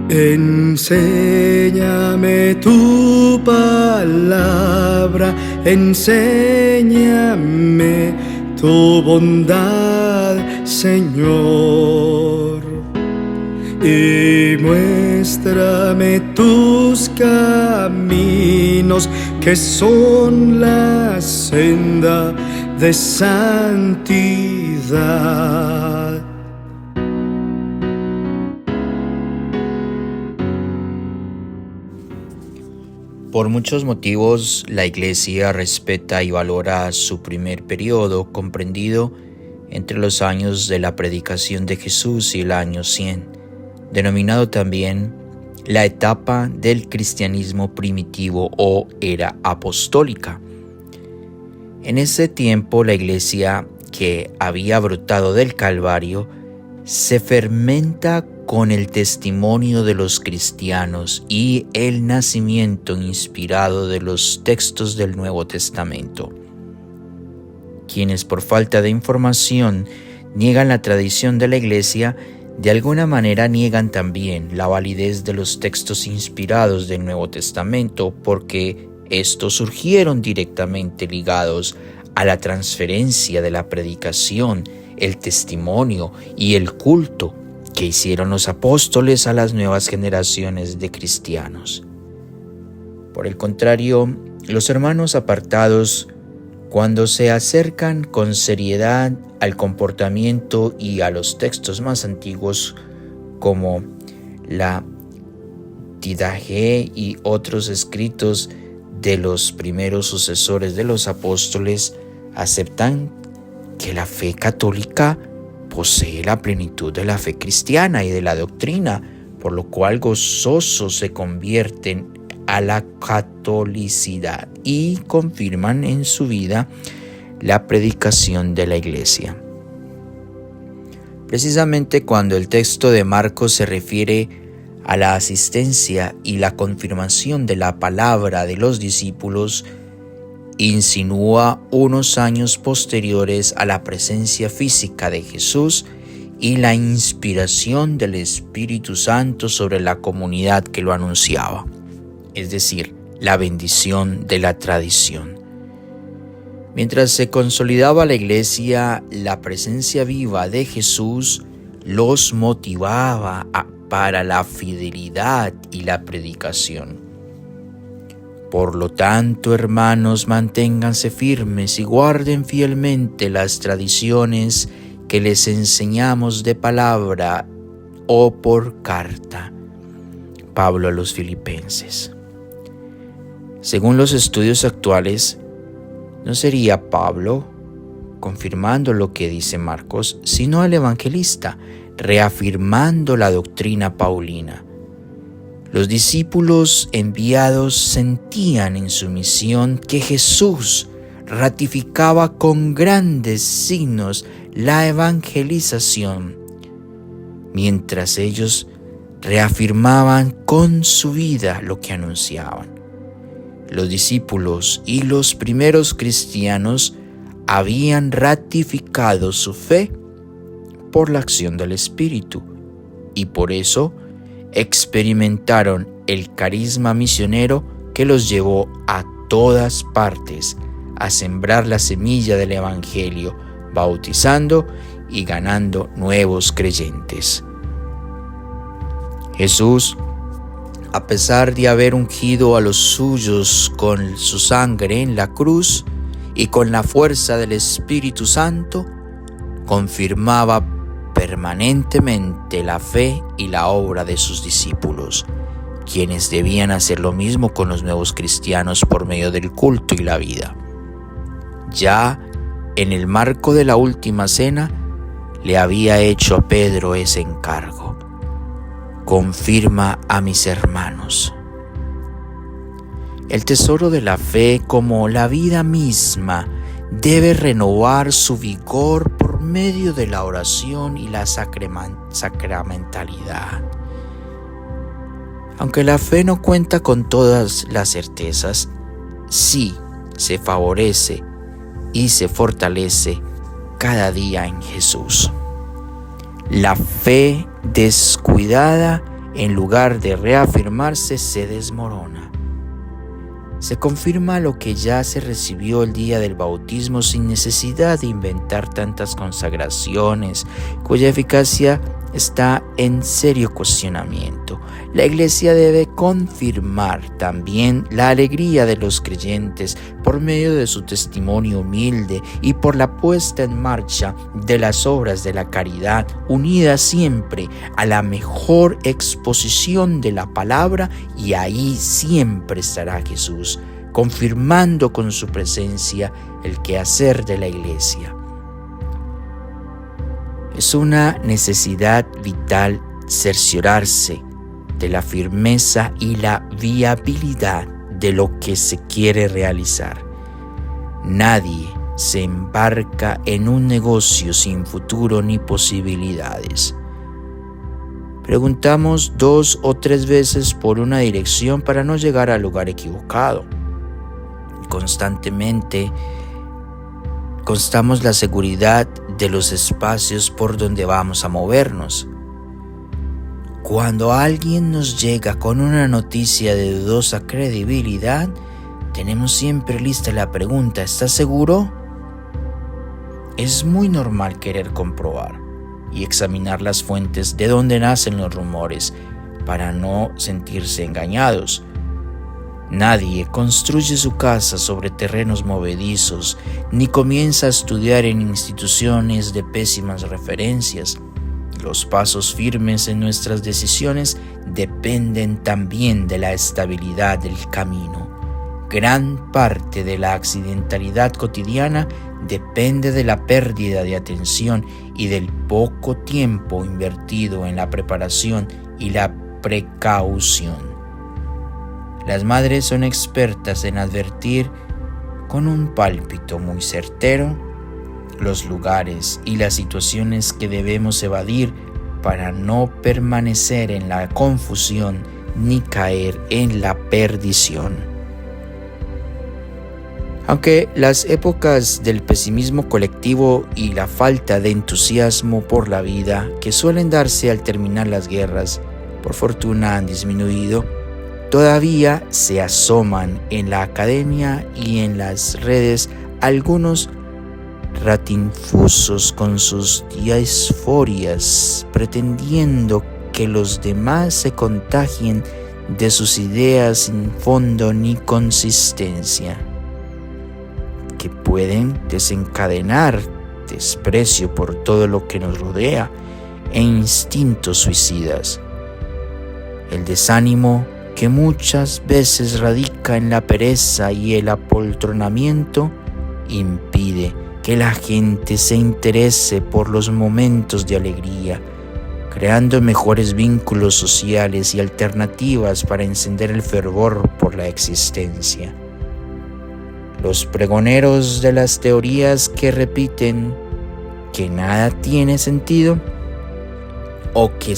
Enséñame tu palabra, enséñame tu bondad, Señor, y muéstrame tus caminos, que son la senda de santidad. Por muchos motivos, la Iglesia respeta y valora su primer periodo, comprendido entre los años de la predicación de Jesús y el año 100, denominado también la etapa del cristianismo primitivo o era apostólica. En ese tiempo, la Iglesia, que había brotado del Calvario, se fermenta con el testimonio de los cristianos y el nacimiento inspirado de los textos del Nuevo Testamento. Quienes por falta de información niegan la tradición de la Iglesia, de alguna manera niegan también la validez de los textos inspirados del Nuevo Testamento, porque estos surgieron directamente ligados a la transferencia de la predicación, el testimonio y el culto que hicieron los apóstoles a las nuevas generaciones de cristianos. Por el contrario, los hermanos apartados, cuando se acercan con seriedad al comportamiento y a los textos más antiguos como la Didache y otros escritos de los primeros sucesores de los apóstoles, aceptan que la fe católica posee la plenitud de la fe cristiana y de la doctrina, por lo cual gozosos se convierten a la catolicidad y confirman en su vida la predicación de la Iglesia. Precisamente cuando el texto de Marcos se refiere a la asistencia y la confirmación de la palabra de los discípulos, insinúa unos años posteriores a la presencia física de Jesús y la inspiración del Espíritu Santo sobre la comunidad que lo anunciaba, es decir, la bendición de la tradición. Mientras se consolidaba la Iglesia, la presencia viva de Jesús los motivaba para la fidelidad y la predicación. Por lo tanto, hermanos, manténganse firmes y guarden fielmente las tradiciones que les enseñamos de palabra o por carta. Pablo a los Filipenses. Según los estudios actuales, no sería Pablo confirmando lo que dice Marcos, sino el evangelista, reafirmando la doctrina paulina. Los discípulos enviados sentían en su misión que Jesús ratificaba con grandes signos la evangelización, mientras ellos reafirmaban con su vida lo que anunciaban. Los discípulos y los primeros cristianos habían ratificado su fe por la acción del Espíritu y por eso experimentaron el carisma misionero que los llevó a todas partes a sembrar la semilla del Evangelio, bautizando y ganando nuevos creyentes. Jesús, a pesar de haber ungido a los suyos con su sangre en la cruz y con la fuerza del Espíritu Santo, confirmaba permanentemente la fe y la obra de sus discípulos, quienes debían hacer lo mismo con los nuevos cristianos por medio del culto y la vida. Ya en el marco de la última cena, le había hecho a Pedro ese encargo: confirma a mis hermanos. El tesoro de la fe, como la vida misma, debe renovar su vigor por medio de la oración y la sacramentalidad. Aunque la fe no cuenta con todas las certezas, sí se favorece y se fortalece cada día en Jesús. La fe descuidada en lugar de reafirmarse, se desmorona. Se confirma lo que ya se recibió el día del bautismo sin necesidad de inventar tantas consagraciones, cuya eficacia está en serio cuestionamiento. La Iglesia debe confirmar también la alegría de los creyentes por medio de su testimonio humilde y por la puesta en marcha de las obras de la caridad, unidas siempre a la mejor exposición de la palabra, y ahí siempre estará Jesús, confirmando con su presencia el quehacer de la Iglesia. Es una necesidad vital cerciorarse de la firmeza y la viabilidad de lo que se quiere realizar. Nadie se embarca en un negocio sin futuro ni posibilidades. Preguntamos 2 o 3 veces por una dirección para no llegar al lugar equivocado. Constantemente constamos la seguridad de los espacios por donde vamos a movernos. Cuando alguien nos llega con una noticia de dudosa credibilidad, tenemos siempre lista la pregunta: ¿estás seguro? Es muy normal querer comprobar y examinar las fuentes de donde nacen los rumores para no sentirse engañados. Nadie construye su casa sobre terrenos movedizos, ni comienza a estudiar en instituciones de pésimas referencias. Los pasos firmes en nuestras decisiones dependen también de la estabilidad del camino. Gran parte de la accidentalidad cotidiana depende de la pérdida de atención y del poco tiempo invertido en la preparación y la precaución. Las madres son expertas en advertir con un pálpito muy certero los lugares y las situaciones que debemos evadir para no permanecer en la confusión ni caer en la perdición. Aunque las épocas del pesimismo colectivo y la falta de entusiasmo por la vida que suelen darse al terminar las guerras, por fortuna han disminuido, todavía se asoman en la academia y en las redes algunos ratinfusos con sus disforias, pretendiendo que los demás se contagien de sus ideas sin fondo ni consistencia, que pueden desencadenar desprecio por todo lo que nos rodea e instintos suicidas. El desánimo, que muchas veces radica en la pereza y el apoltronamiento, impide que la gente se interese por los momentos de alegría, creando mejores vínculos sociales y alternativas para encender el fervor por la existencia. Los pregoneros de las teorías que repiten que nada tiene sentido o que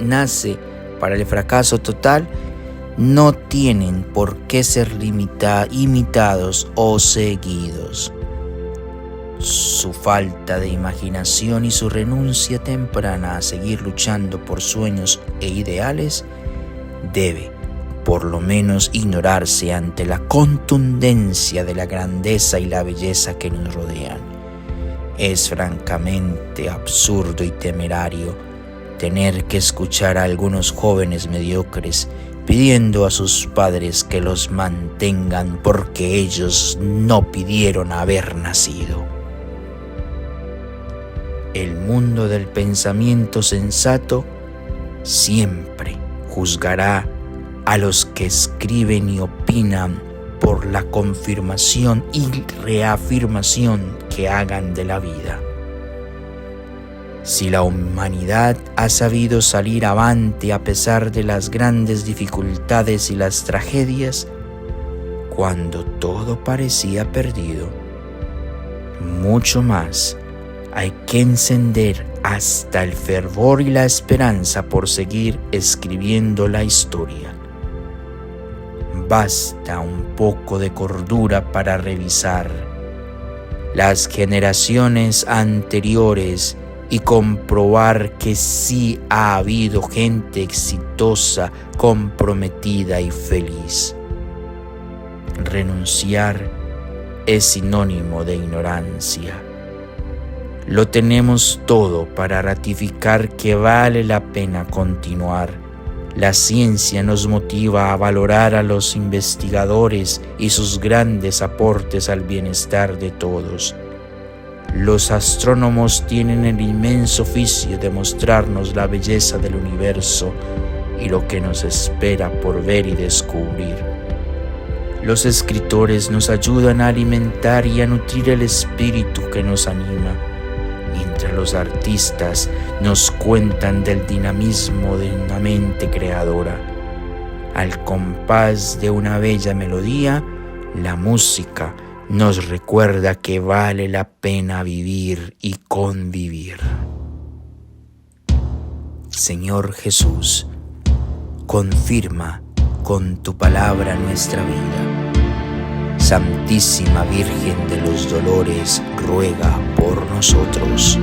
nace para el fracaso total, no tienen por qué ser imitados o seguidos. Su falta de imaginación y su renuncia temprana a seguir luchando por sueños e ideales debe, por lo menos, ignorarse ante la contundencia de la grandeza y la belleza que nos rodean. Es francamente absurdo y temerario tener que escuchar a algunos jóvenes mediocres pidiendo a sus padres que los mantengan porque ellos no pidieron haber nacido. El mundo del pensamiento sensato siempre juzgará a los que escriben y opinan por la confirmación y reafirmación que hagan de la vida. Si la humanidad ha sabido salir avante a pesar de las grandes dificultades y las tragedias, cuando todo parecía perdido, mucho más hay que encender hasta el fervor y la esperanza por seguir escribiendo la historia. Basta un poco de cordura para revisar. Las generaciones anteriores y comprobar que sí ha habido gente exitosa, comprometida y feliz. Renunciar es sinónimo de ignorancia. Lo tenemos todo para ratificar que vale la pena continuar. La ciencia nos motiva a valorar a los investigadores y sus grandes aportes al bienestar de todos. Los astrónomos tienen el inmenso oficio de mostrarnos la belleza del universo y lo que nos espera por ver y descubrir. Los escritores nos ayudan a alimentar y a nutrir el espíritu que nos anima, mientras los artistas nos cuentan del dinamismo de una mente creadora. Al compás de una bella melodía, la música nos recuerda que vale la pena vivir y convivir. Señor Jesús, confirma con tu palabra nuestra vida. Santísima Virgen de los Dolores, ruega por nosotros.